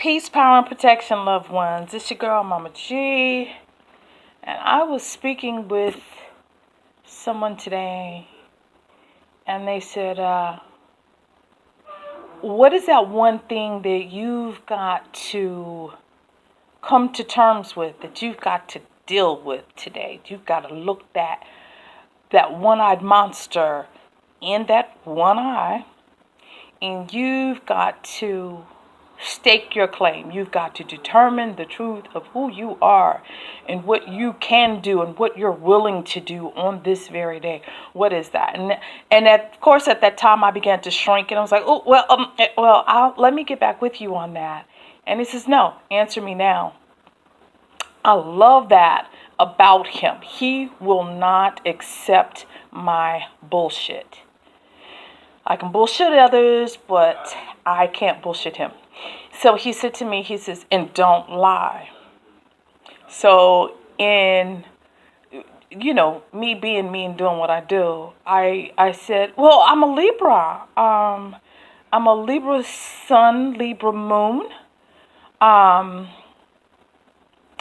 Peace, power, and protection, loved ones. It's your girl, Mama G. And I was speaking with someone today, and they said, what is that one thing that you've got to come to terms with, that you've got to deal with today? You've got to look that one-eyed monster in that one eye, and you've got to stake your claim. You've got to determine the truth of who you are and what you can do and what you're willing to do on this very day. What is that? And of course, at that time, I began to shrink, and I was like, oh, let me get back with you on that. And he says, no, answer me now. I love that about him. He will not accept my bullshit. I can bullshit others, but I can't bullshit him. So he said to me, he says, and don't lie. So in, me being me and doing what I do, I said, well, I'm a Libra. I'm a Libra sun, Libra moon.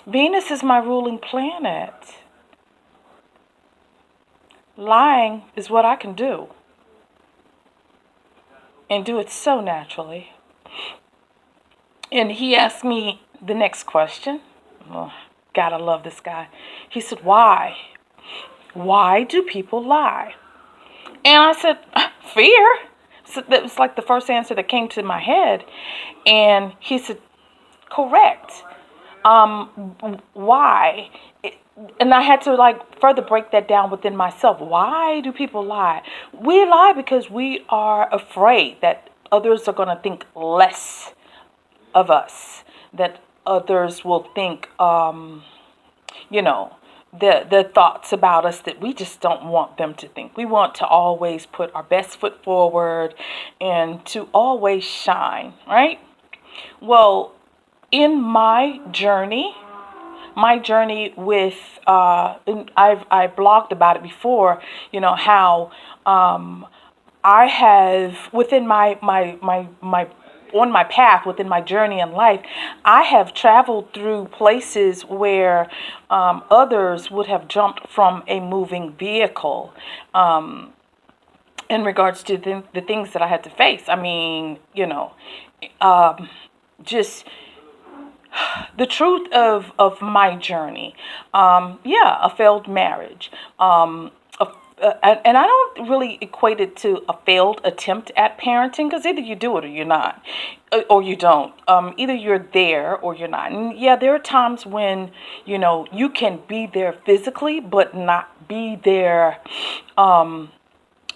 Venus is my ruling planet. Lying is what I can do, and do it so naturally. And he asked me the next question. Oh, gotta love this guy. He said, why? Why do people lie? And I said, fear. So that was like the first answer that came to my head. And he said, correct. Why? And I had to further break that down within myself. Why do people lie? We lie because we are afraid that others are going to think less of us, that others will think, the thoughts about us that we just don't want them to think. We want to always put our best foot forward and to always shine, right? Well, in my journey with, I've blogged about it before, how I have, within my on my path, within my journey in life, I have traveled through places where others would have jumped from a moving vehicle in regards to the things that I had to face. I mean, just the truth of my journey. A failed marriage. And I don't really equate it to a failed attempt at parenting, because either you do it or you're not, or you don't. Either you're there or you're not. And yeah, there are times when, you can be there physically, but not be there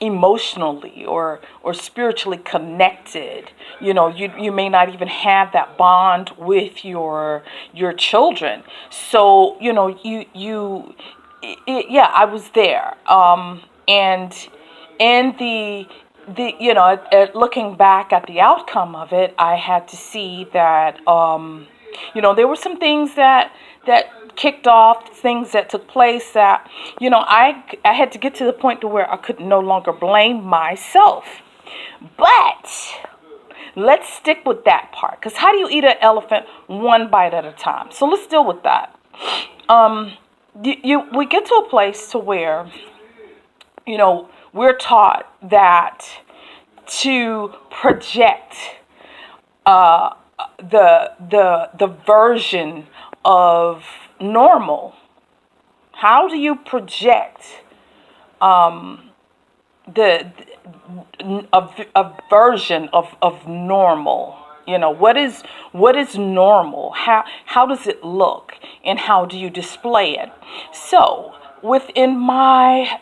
emotionally or spiritually connected. You may not even have that bond with your children. So, I was there. And looking back at the outcome of it, I had to see that, there were some things that kicked off, things that took place that, I had to get to the point to where I could no longer blame myself. But let's stick with that part, because how do you eat an elephant one bite at a time? So let's deal with that. We get to a place to where, we're taught that to project the version of normal. How do you project a version of normal? What is normal? How does it look, and how do you display it? So within my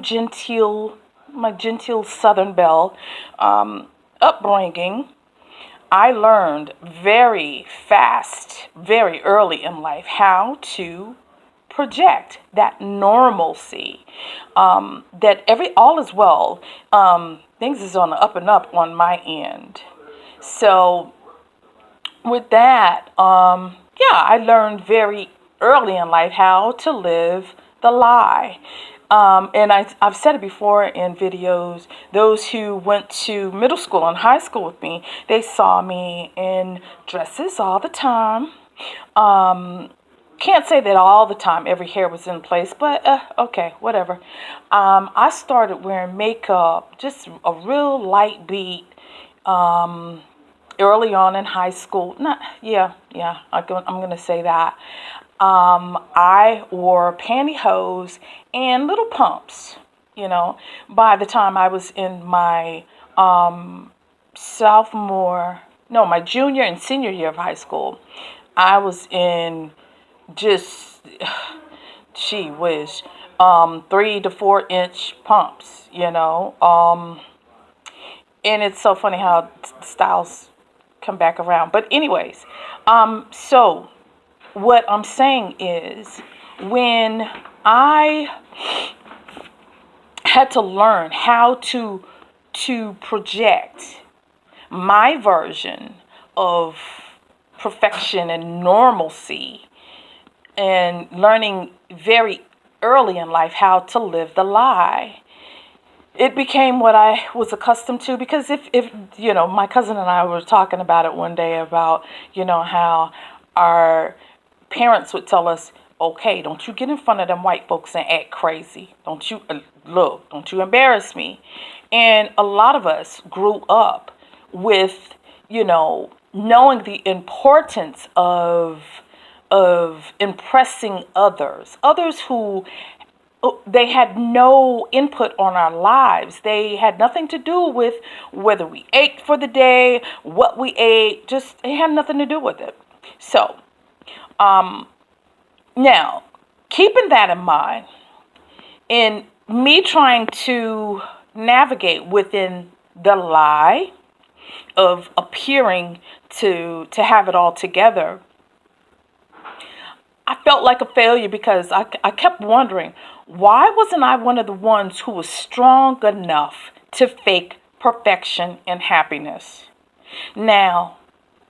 genteel Southern Belle upbringing, I learned very fast, very early in life, how to project that normalcy, that all is well, things is on the up and up on my end. So with that, I learned very early in life how to live the lie. And I've said it before in videos, those who went to middle school and high school with me, they saw me in dresses all the time. Um, can't say that all the time every hair was in place, but okay, whatever. I started wearing makeup, just a real light beat, early on in high school. Not, yeah, I'm gonna say that. I wore pantyhose and little pumps. You know, by the time I was in my sophomore, no, my junior and senior year of high school, I was in just, gee whiz, 3 to 4 inch pumps. And it's so funny how styles come back around. But anyways, so what I'm saying is, when I had to learn how to project my version of perfection and normalcy, and learning very early in life how to live the lie, it became what I was accustomed to. Because if my cousin and I were talking about it one day about, how our parents would tell us, okay, don't you get in front of them white folks and act crazy. Don't you look, don't you embarrass me. And a lot of us grew up with, knowing the importance of impressing others who, they had no input on our lives. They had nothing to do with whether we ate for the day, what we ate. Just, it had nothing to do with it. So, now, keeping that in mind, in me trying to navigate within the lie of appearing to have it all together, I felt like a failure, because I kept wondering, why wasn't I one of the ones who was strong enough to fake perfection and happiness? Now,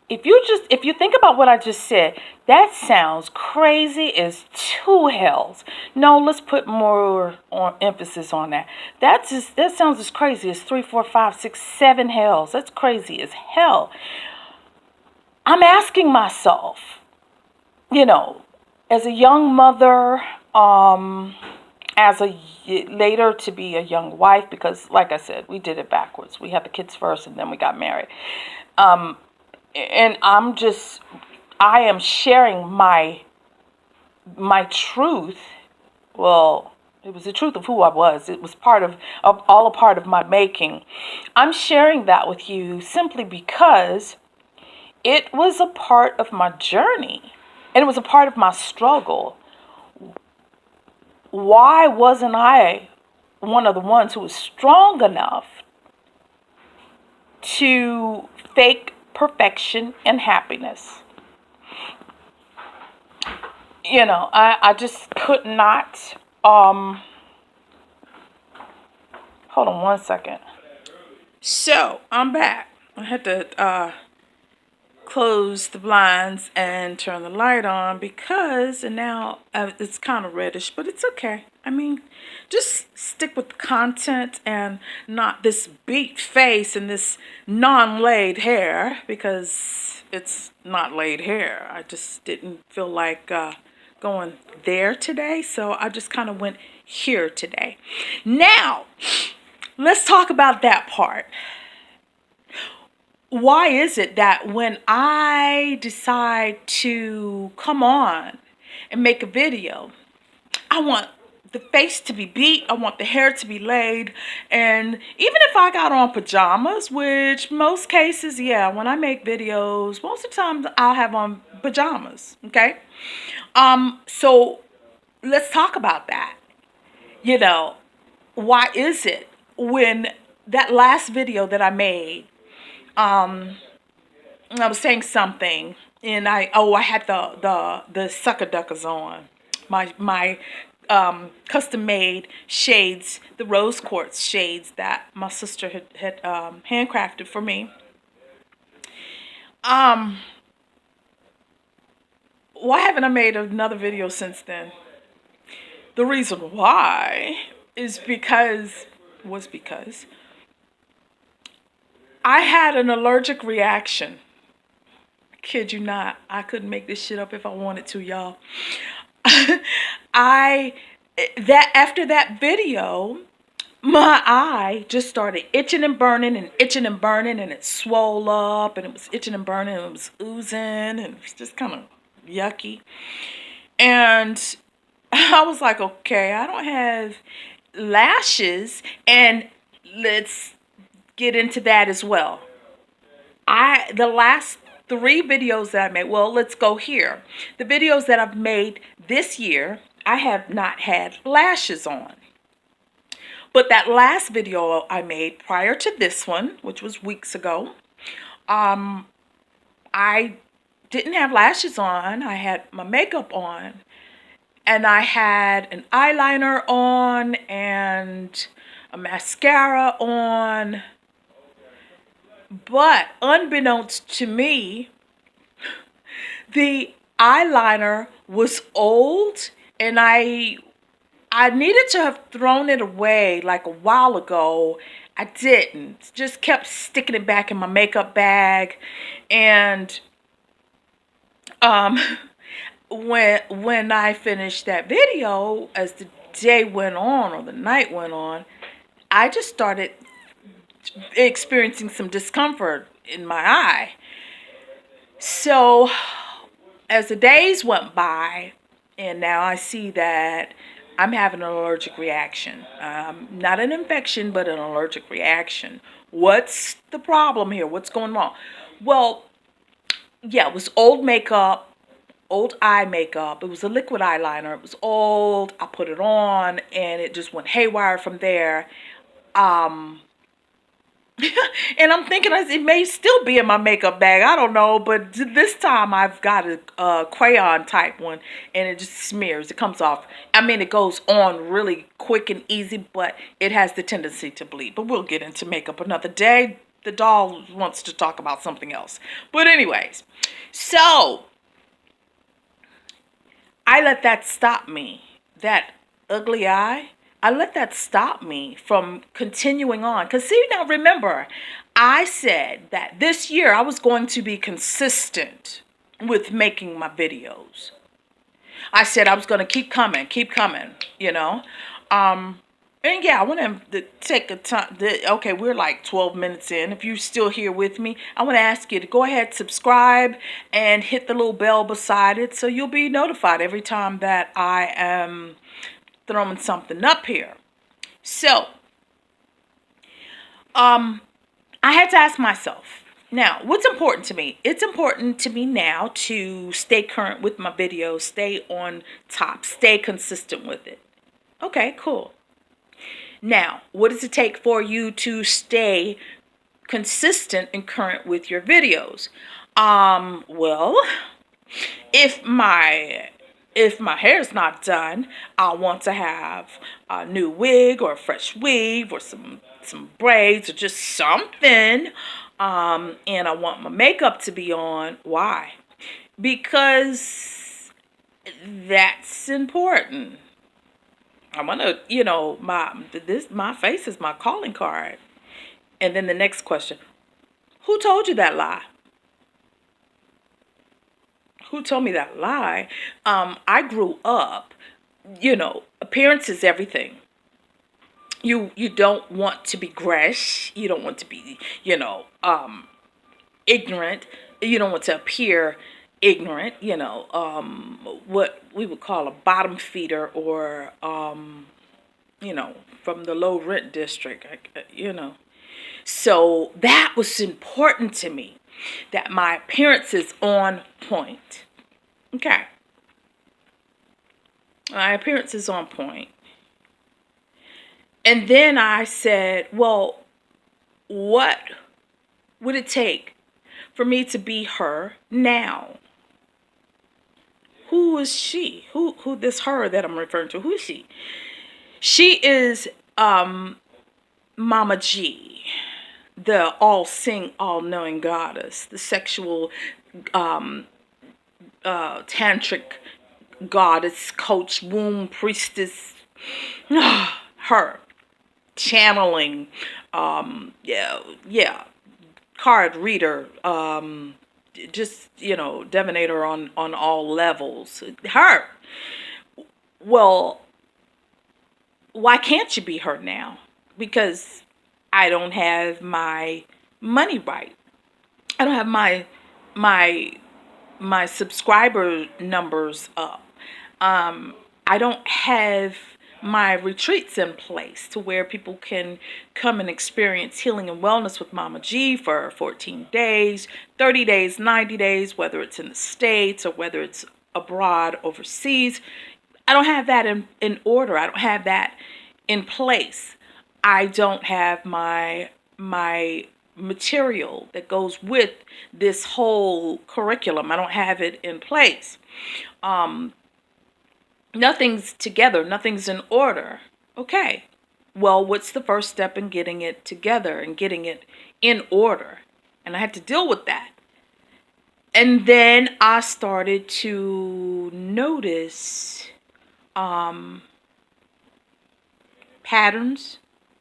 if you think about what I just said, that sounds crazy as two hells. No, let's put more on emphasis on that. That sounds as crazy as 3, 4, 5, 6, 7 hells. That's crazy as hell. I'm asking myself, you know, as a young mother, as a later to be a young wife, because like I said, we did it backwards. We had the kids first and then we got married. And I am sharing my truth. Well, it was the truth of who I was. It was all a part of my making. I'm sharing that with you simply because it was a part of my journey, and it was a part of my struggle. Why wasn't I one of the ones who was strong enough to fake perfection and happiness? I just could not. Hold on one second. So I'm back. I had to close the blinds and turn the light on, because and now it's kind of reddish, but it's okay. I mean, just stick with the content and not this beat face and this non-laid hair, because it's not laid hair. I just didn't feel like going there today, so I just kind of went here today. Now, let's talk about that part. Why is it that when I decide to come on and make a video, I want the face to be beat, I want the hair to be laid, and even if I got on pajamas, which most cases, yeah, when I make videos, most of the time I'll have on pajamas, okay? So let's talk about that. Why is it when that last video that I made, I was saying something, and I had the sucker duckers on, my custom made shades, the rose quartz shades that my sister had handcrafted for me. Why haven't I made another video since then? The reason why is because I had an allergic reaction. Kid you not, I couldn't make this shit up if I wanted to, y'all. I that after that video, my eye just started itching and burning and itching and burning, and it swole up and it was itching and burning and it was oozing and it was just kind of yucky. And I was like, okay, I don't have lashes, and let's get into that as well. The last 3 videos that I made, well, let's go here. The videos that I've made this year, I have not had lashes on. But that last video I made prior to this one, which was weeks ago, I didn't have lashes on. I had my makeup on, and I had an eyeliner on and a mascara on. But unbeknownst to me, the eyeliner was old, and I needed to have thrown it away like a while ago. I didn't. Just kept sticking it back in my makeup bag. And when I finished that video, as the day went on or the night went on, I just started experiencing some discomfort in my eye. So as the days went by, and now I see that I'm having an allergic reaction. Not an infection, but an allergic reaction. What's the problem here? What's going wrong? Well, yeah, it was old makeup, old eye makeup. It was a liquid eyeliner. It was old. I put it on, and it just went haywire from there. And I'm thinking it may still be in my makeup bag. I don't know, but this time I've got a crayon type one, and it just smears. It comes off. I mean, it goes on really quick and easy, but it has the tendency to bleed. But we'll get into makeup another day. The doll wants to talk about something else. But anyways, so I let that stop me. That ugly eye. I let that stop me from continuing on. Because see, now remember, I said that this year I was going to be consistent with making my videos. I said I was going to keep coming, you know. And yeah, I want to take a time. Okay, we're like 12 minutes in. If you're still here with me, I want to ask you to go ahead, subscribe, and hit the little bell beside it so you'll be notified every time that I am throwing something up here. So, I had to ask myself, now, what's important to me? It's important to me now to stay current with my videos, stay on top, stay consistent with it. Okay, cool. Now, what does it take for you to stay consistent and current with your videos? Well, if my hair's not done, I want to have a new wig or a fresh weave or some braids or just something. And I want my makeup to be on. Why? Because that's important. I want to, my face is my calling card. And then the next question, who told you that lie? Who told me that lie? I grew up, appearance is everything. You don't want to be grash. You don't want to be, ignorant. You don't want to appear ignorant, what we would call a bottom feeder, or, from the low rent district, So that was important to me, that my appearance is on point. Okay. My appearance is on point. And then I said, well, what would it take for me to be her now? Who is she? Who this her that I'm referring to? Who is she? She is Mama G, the all-seeing, all-knowing goddess, the sexual tantric goddess, coach, womb, priestess, her channeling, yeah, card reader, just, divinator on all levels. Her. Well, why can't you be her now? Because I don't have my money right. I don't have my my subscriber numbers up. I don't have my retreats in place to where people can come and experience healing and wellness with Mama G for 14 days, 30 days, 90 days, whether it's in the States or whether it's abroad, overseas. I don't have that in order. I don't have that in place. I don't have my material that goes with this whole curriculum. I don't have it in place. Nothing's together, nothing's in order. Okay. Well, what's the first step in getting it together and getting it in order? And I had to deal with that. And then I started to notice patterns,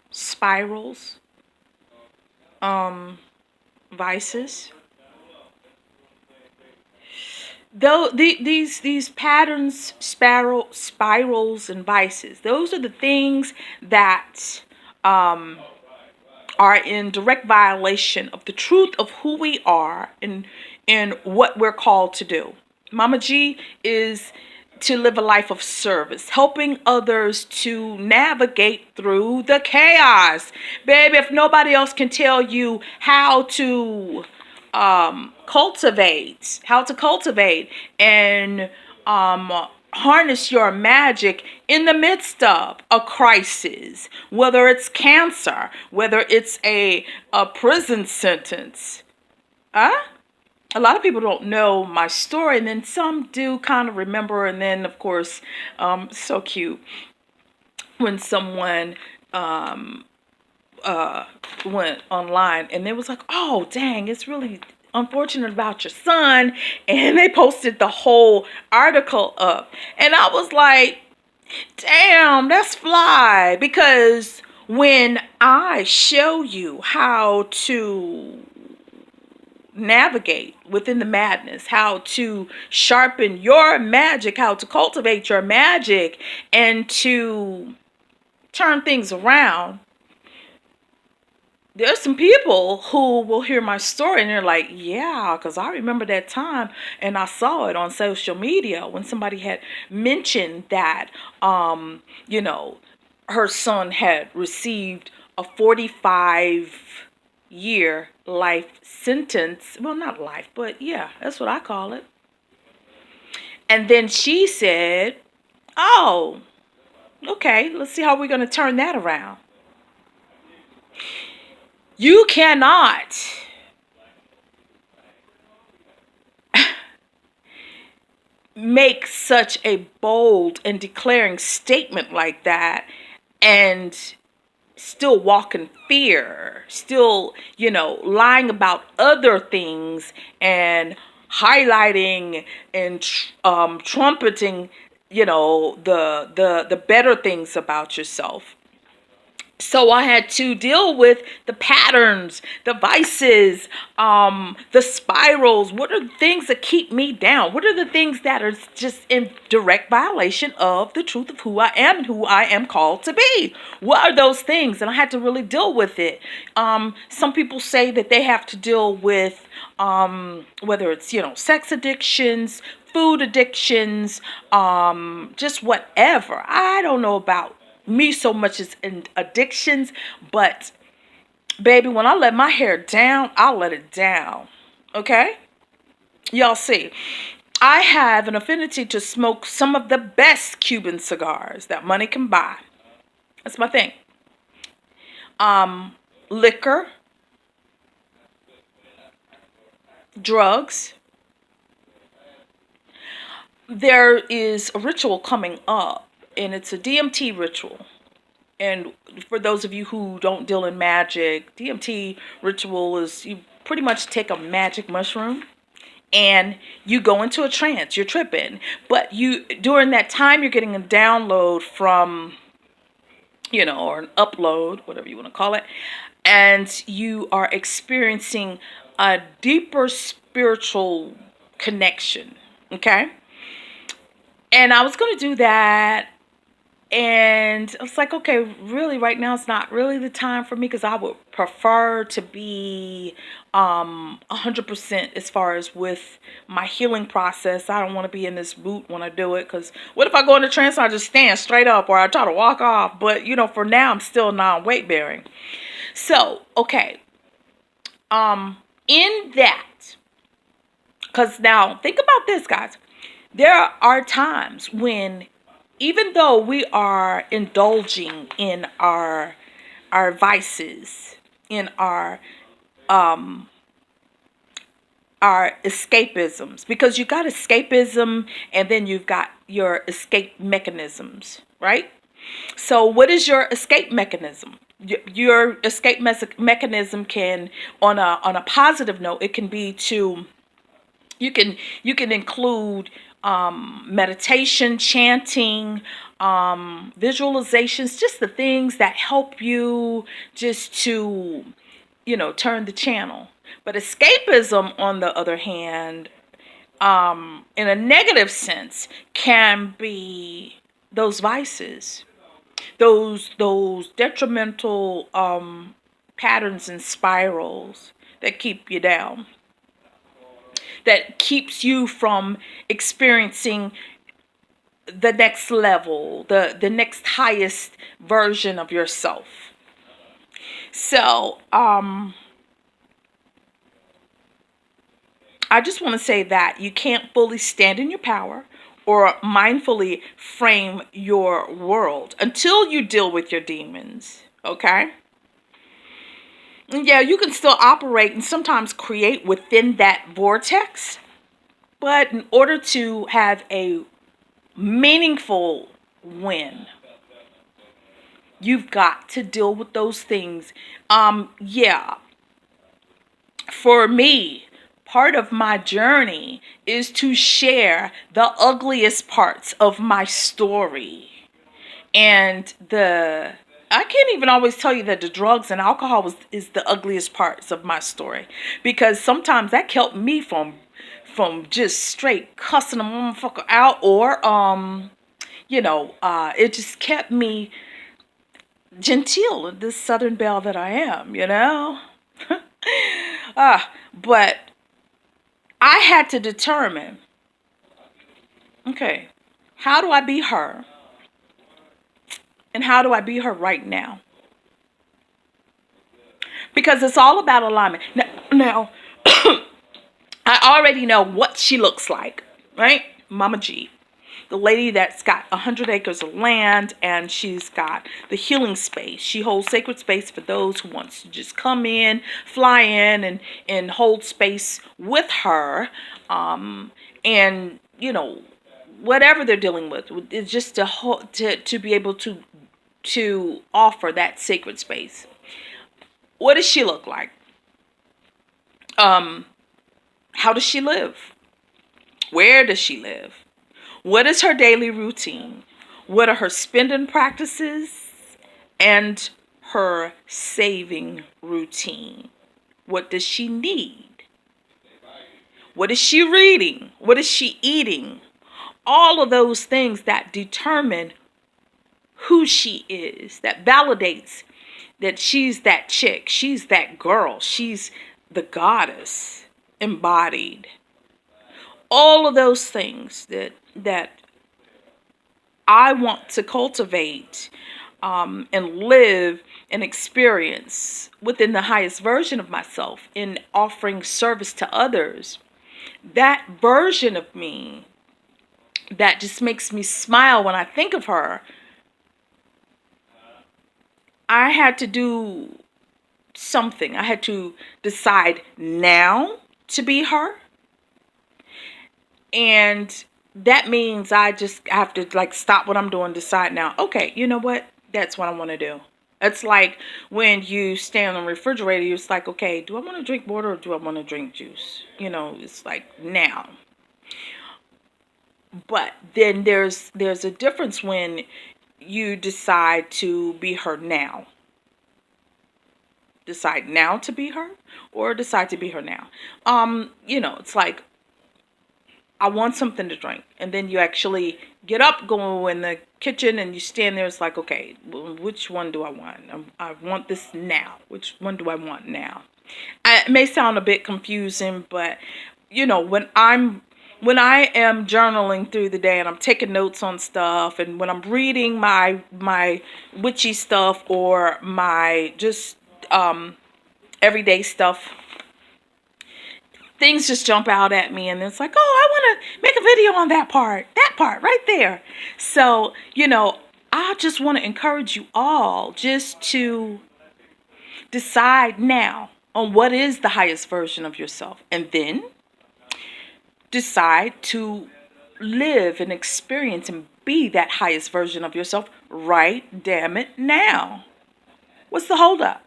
spirals, vices. Though these patterns, spirals, and vices, those are the things that are in direct violation of the truth of who we are and what we're called to do. Mama G is to live a life of service, helping others to navigate through the chaos. Baby, if nobody else can tell you how to cultivate and harness your magic in the midst of a crisis, whether it's cancer, whether it's a prison sentence. A lot of people don't know my story, and then some do kind of remember. And then, of course, so cute when someone went online and they was like, "Oh, dang, it's really unfortunate about your son," and they posted the whole article up, and I was like, "Damn, that's fly," because when I show you how to navigate within the madness, how to sharpen your magic, how to cultivate your magic, and to turn things around, there's some people who will hear my story and they're like, yeah, because I remember that time and I saw it on social media when somebody had mentioned that, her son had received a 45-year life sentence. Well, not life, but yeah, that's what I call it. And then she said, oh, okay, let's see how we're going to turn that around. You cannot make such a bold and declaring statement like that and still walk in fear, still, lying about other things and highlighting and trumpeting, the better things about yourself. So I had to deal with the patterns, the vices, the spirals. What are the things that keep me down? What are the things that are just in direct violation of the truth of who I am and who I am called to be? What are those things? And I had to really deal with it. Some people say that they have to deal with whether it's, sex addictions, food addictions, just whatever. I don't know about me so much as in addictions, but baby, when I let my hair down, I'll let it down. Okay? Y'all see, I have an affinity to smoke some of the best Cuban cigars that money can buy. That's my thing. Liquor, drugs. There is a ritual coming up, and it's a DMT ritual. And for those of you who don't deal in magic, DMT ritual is you pretty much take a magic mushroom and you go into a trance, you're tripping. But you, during that time, you're getting a download from, or an upload, whatever you want to call it, and you are experiencing a deeper spiritual connection. Okay. And I was going to do that. And I was like, okay, really, right now it's not really the time for me, because I would prefer to be 100% as far as with my healing process. I don't want to be in this boot when I do it, because what if I go into trance and I just stand straight up, or I try to walk off? But, for now, I'm still non-weight bearing. So, okay. In that, because now think about this, guys. There are times when, even though we are indulging in our vices, in our escapisms, because you got escapism and then you've got your escape mechanisms, right? So what is your escape mechanism? Your escape mechanism can, on a positive note, it can be to, you can include meditation, chanting, visualizations, just the things that help you just to, turn the channel. But escapism, on the other hand, in a negative sense, can be those vices, those detrimental patterns and spirals that keep you down, that keeps you from experiencing the next level, the next highest version of yourself. So, I just want to say that you can't fully stand in your power or mindfully frame your world until you deal with your demons, okay? And yeah, you can still operate and sometimes create within that vortex, but in order to have a meaningful win, you've got to deal with those things. Yeah, for me, part of my journey is to share the ugliest parts of my story. And I can't even always tell you that the drugs and alcohol is the ugliest parts of my story, because sometimes that kept me from just straight cussing a motherfucker out, or it just kept me genteel, this Southern belle that I am, but I had to determine, okay, how do I be her? And how do I be her right now? Because it's all about alignment. Now I already know what she looks like, right? Mama G. The lady that's got 100 acres of land, and she's got the healing space. She holds sacred space for those who wants to just come in, fly in, and hold space with her. And, whatever they're dealing with, is just to be able to offer that sacred space. What does she look like? How does she live? Where does she live? What is her daily routine? What are her spending practices and her saving routine? What does she need? What is she reading? What is she eating? All of those things that determine who she is, that validates that she's that chick, she's that girl, she's the goddess embodied. All of those things that I want to cultivate and live and experience within the highest version of myself in offering service to others. That version of me that just makes me smile when I think of her, I had to do something. I had to decide now to be her. And that means I just have to stop what I'm doing, decide now, okay, you know what? That's what I want to do. It's like when you stand on the refrigerator, it's like, okay, do I want to drink water or do I want to drink juice? It's like now. But then there's a difference when you decide to be her now. Decide now to be her or decide to be her now. It's like, I want something to drink. And then you actually get up, go in the kitchen, and you stand there. It's like, okay, which one do I want? I want this now. Which one do I want now? It may sound a bit confusing, but when I am journaling through the day and I'm taking notes on stuff, and when I'm reading my witchy stuff or my just everyday stuff, things just jump out at me, and it's like, oh, I want to make a video on that part right there. So, I just want to encourage you all just to decide now on what is the highest version of yourself, and then decide to live and experience and be that highest version of yourself right damn it now. What's the holdup?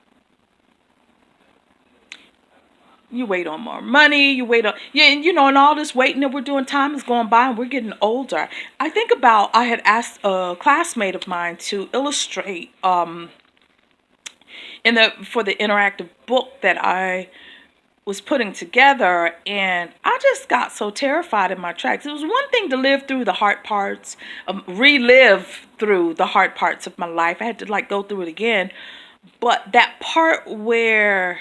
You wait on more money, you wait on, and all this waiting that we're doing, time is going by and we're getting older. I think about, I had asked a classmate of mine to illustrate for the interactive book that I was putting together, and I just got so terrified in my tracks. It was one thing to live through the hard parts, relive through the hard parts of my life. I had to go through it again. But that part where,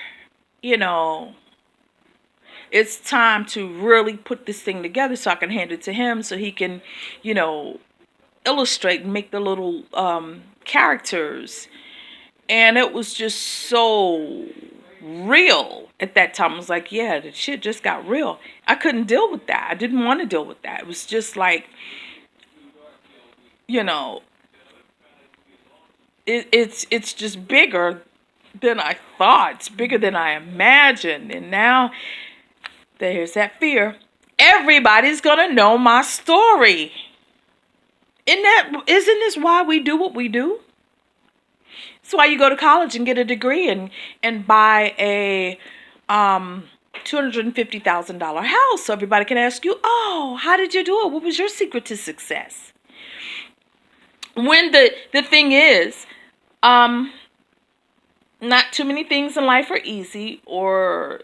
it's time to really put this thing together so I can hand it to him so he can, illustrate and make the little characters. And it was just so real at that time. I was like, yeah, the shit just got real. I couldn't deal with that. I didn't want to deal with that. It was just like, it's just bigger than I thought. It's bigger than I imagined. And now there's that fear. Everybody's gonna know my story. Isn't this why we do what we do? It's why you go to college and get a degree and buy a $250,000 house so everybody can ask you, oh, how did you do it? What was your secret to success? When the thing is, not too many things in life are easy, or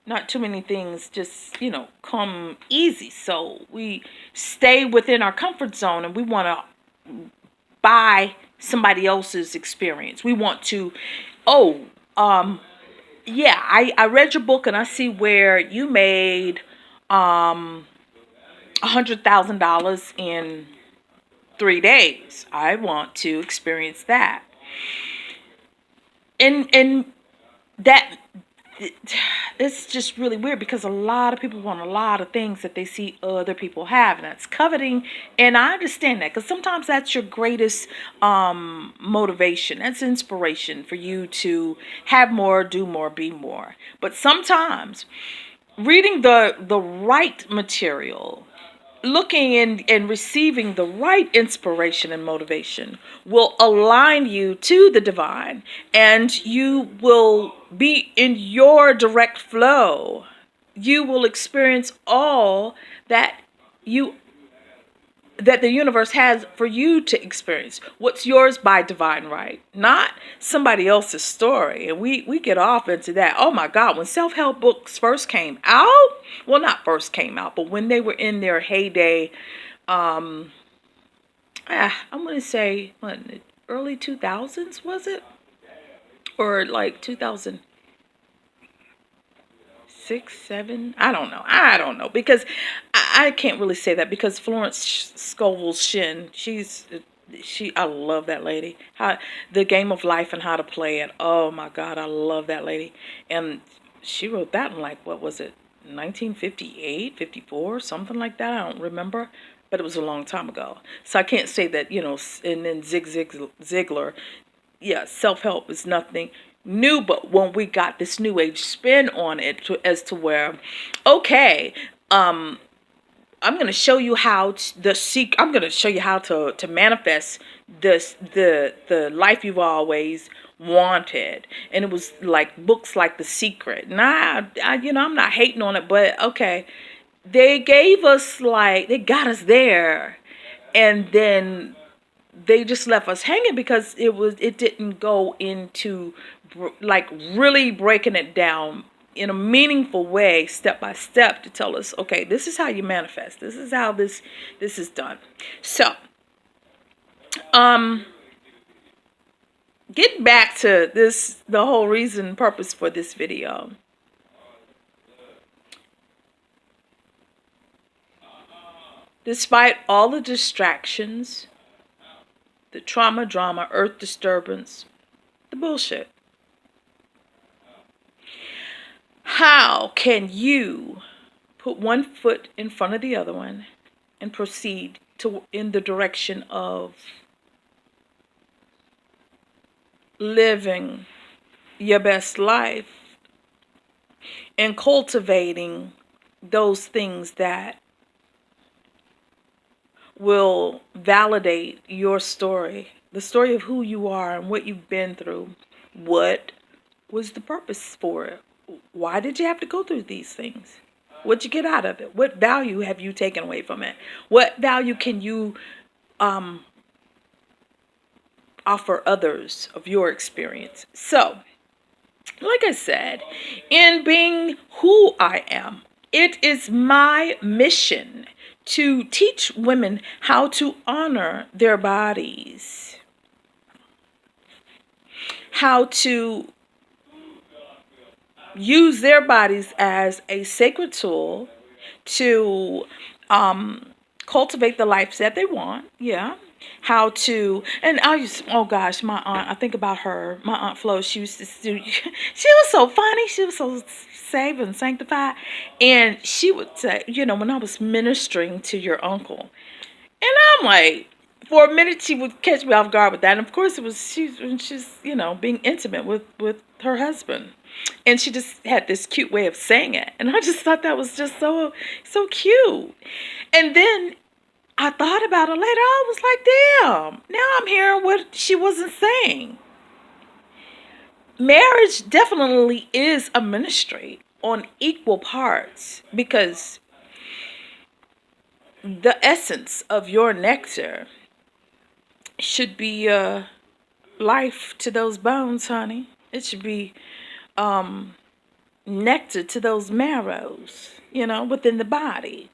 not too many things just, come easy. So we stay within our comfort zone, and we want to buy somebody else's experience. We want to, I read your book and I see where you made $100,000 in 3 days. I want to experience that. And that, it's just really weird because a lot of people want a lot of things that they see other people have, and that's coveting. And I understand that, because sometimes that's your greatest motivation. That's inspiration for you to have more, do more, be more. But sometimes reading the right material, looking and receiving the right inspiration and motivation will align you to the divine, and you will be in your direct flow. You will experience all that the universe has for you to experience. What's yours by divine right, not somebody else's story. And we get off into that. Oh my God, when self-help books first came out, well, not first came out, but when they were in their heyday, I'm going to say, what, early 2000s, was it? Or like 2006, 7? I don't know, because I can't really say that, because Florence Scovel Shinn, I love that lady. The Game of Life and How to Play It. Oh my God, I love that lady. And she wrote that in, like, what was it, 1958, 54, something like that. I don't remember, but it was a long time ago. So I can't say that, and then Zig Ziglar, yeah, self-help is nothing new, but when we got this new age spin on it, as to where, okay, I'm going to show you how I'm going to show you how to manifest the life you've always wanted. And it was like books like The Secret. And I'm not hating on it, but okay. They gave us they got us there, and then they just left us hanging because it didn't go into really breaking it down in a meaningful way, step by step, to tell us, okay, this is how you manifest, this is how this is done. So get back to the whole reason, purpose for this video. Despite all the distractions, the trauma, drama, earth disturbance, the bullshit, how can you put one foot in front of the other one and proceed in the direction of living your best life and cultivating those things that will validate your story, the story of who you are and what you've been through? What was the purpose for it? Why did you have to go through these things? What'd you get out of it? What value have you taken away from it? What value can you offer others of your experience? So, like I said, in being who I am, it is my mission to teach women how to honor their bodies, how to use their bodies as a sacred tool to cultivate the lives that they want. Yeah. How to, and oh gosh, my aunt, I think about her, my Aunt Flo, she used to do, she was so funny, she was so saved and sanctified. And she would say, when I was ministering to your uncle, and I'm like, for a minute, she would catch me off guard with that. And of course, it was she's being intimate with her husband, and she just had this cute way of saying it, and I just thought that was just so cute. And then I thought about it later. I was like, damn! Now I'm hearing what she wasn't saying. Marriage definitely is a ministry on equal parts, because the essence of your nectar should be life to those bones, honey. It should be nectar to those marrows, within the body.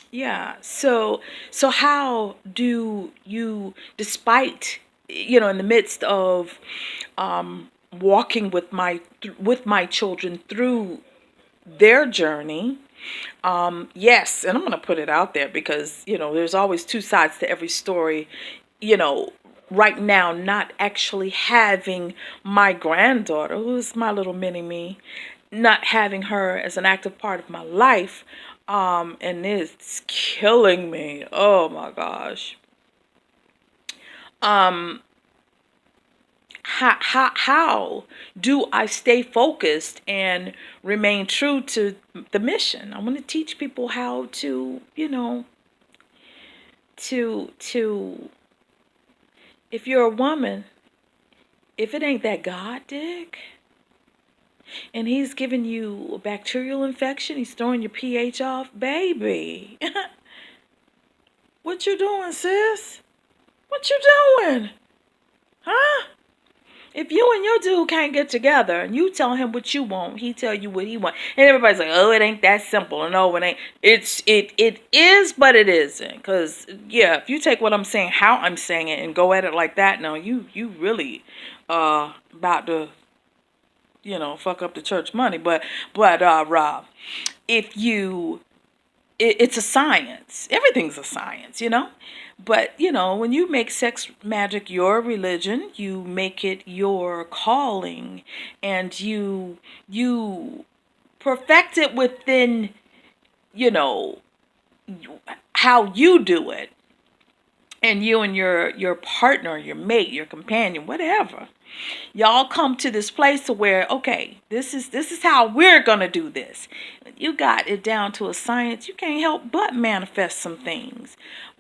Yeah. So how do you, despite, in the midst of walking with my children through their journey, yes, and I'm going to put it out there because, there's always two sides to every story. Right now, not actually having my granddaughter, who's my little mini me, not having her as an active part of my life, and it's killing me. Oh my gosh. How do I stay focused and remain true to the mission? I want to teach people how to, to if you're a woman, if it ain't that God dick, and he's giving you a bacterial infection, he's throwing your pH off, baby. What you doing, sis? What you doing? Huh? If you and your dude can't get together and you tell him what you want, he tell you what he want. And everybody's like, oh, it ain't that simple. No, it ain't. It is, but it isn't. Because, yeah, if you take what I'm saying, how I'm saying it, and go at it like that, no, you really about to, fuck up the church money. But Rob, if you, it's a science. Everything's a science, But, when you make sex magic your religion, you make it your calling, and you perfect it within, how you do it. and you and your partner, your mate, your companion, whatever, y'all come to this place to where, okay, this is how we're gonna do this. You got it down to a science. You can't help but manifest some things,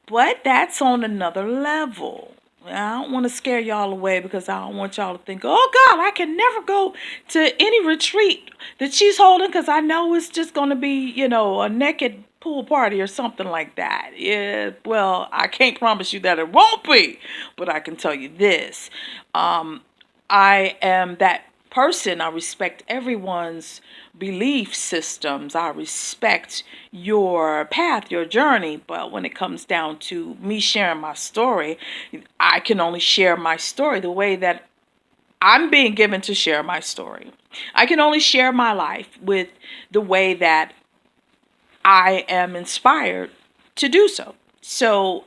but that's on another level. I don't want to scare y'all away because I don't want y'all to think, oh God, I can never go to any retreat that she's holding because I know it's just going to be, a naked pool party or something like that. Yeah, well, I can't promise you that it won't be, but I can tell you this. I am that person. I respect everyone's belief systems. I respect your path, your journey. But when it comes down to me sharing my story, I can only share my story the way that I'm being given to share my story. I can only share my life with the way that I am inspired to do so. So,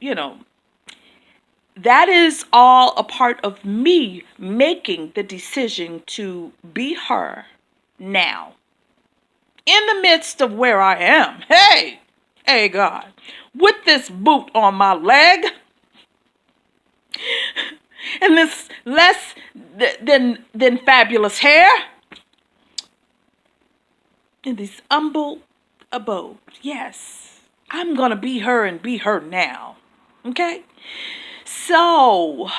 that is all a part of me making the decision to be her now. In the midst of where I am. Hey God, with this boot on my leg and this less than fabulous hair in this humble abode. Yes, I'm going to be her and be her now. Okay? So,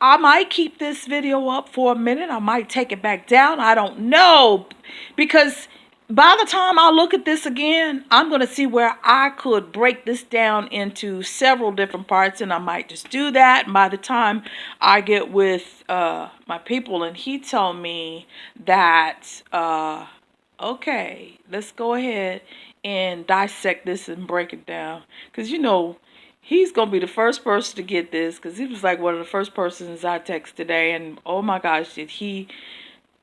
I might keep this video up for a minute. I might take it back down. I don't know. Because by the time I look at this again, I'm going to see where I could break this down into several different parts. And I might just do that. And by the time I get with my people and he told me that, okay, let's go ahead and dissect this and break it down. Because, he's going to be the first person to get this because he was like one of the first persons I text today. And oh my gosh,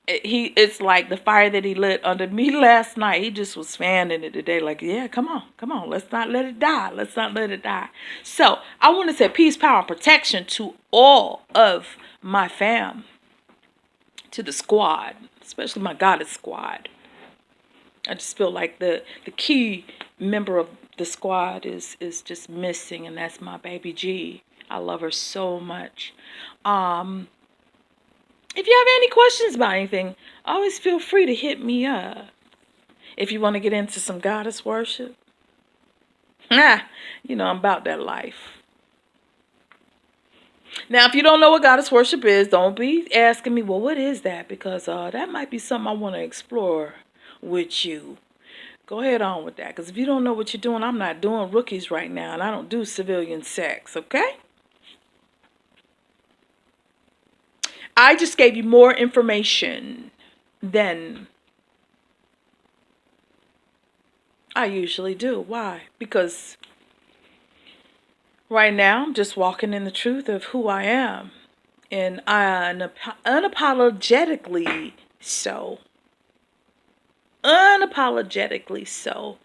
it's like the fire that he lit under me last night. He just was fanning it today. Like, yeah, come on. Let's not let it die. Let's not let it die. So I want to say peace, power, and protection to all of my fam, to the squad, especially my goddess squad. I just feel like the key member of the squad is just missing, and that's my baby G. I love her so much. If you have any questions about anything, always feel free to hit me up. If you want to get into some goddess worship, I'm about that life. Now, if you don't know what goddess worship is, don't be asking me, well, what is that? Because that might be something I want to explore with you. Go ahead on with that. Because if you don't know what you're doing, I'm not doing rookies right now. And I don't do civilian sex, okay? I just gave you more information than I usually do. Why? Because right now I'm just walking in the truth of who I am. And unapologetically so. Unapologetically so.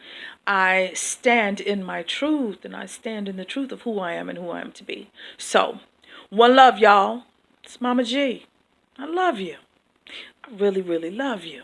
I stand in my truth, and I stand in the truth of who I am and who I am to be. So, one love, y'all. It's Mama G. I love you. I really, really love you.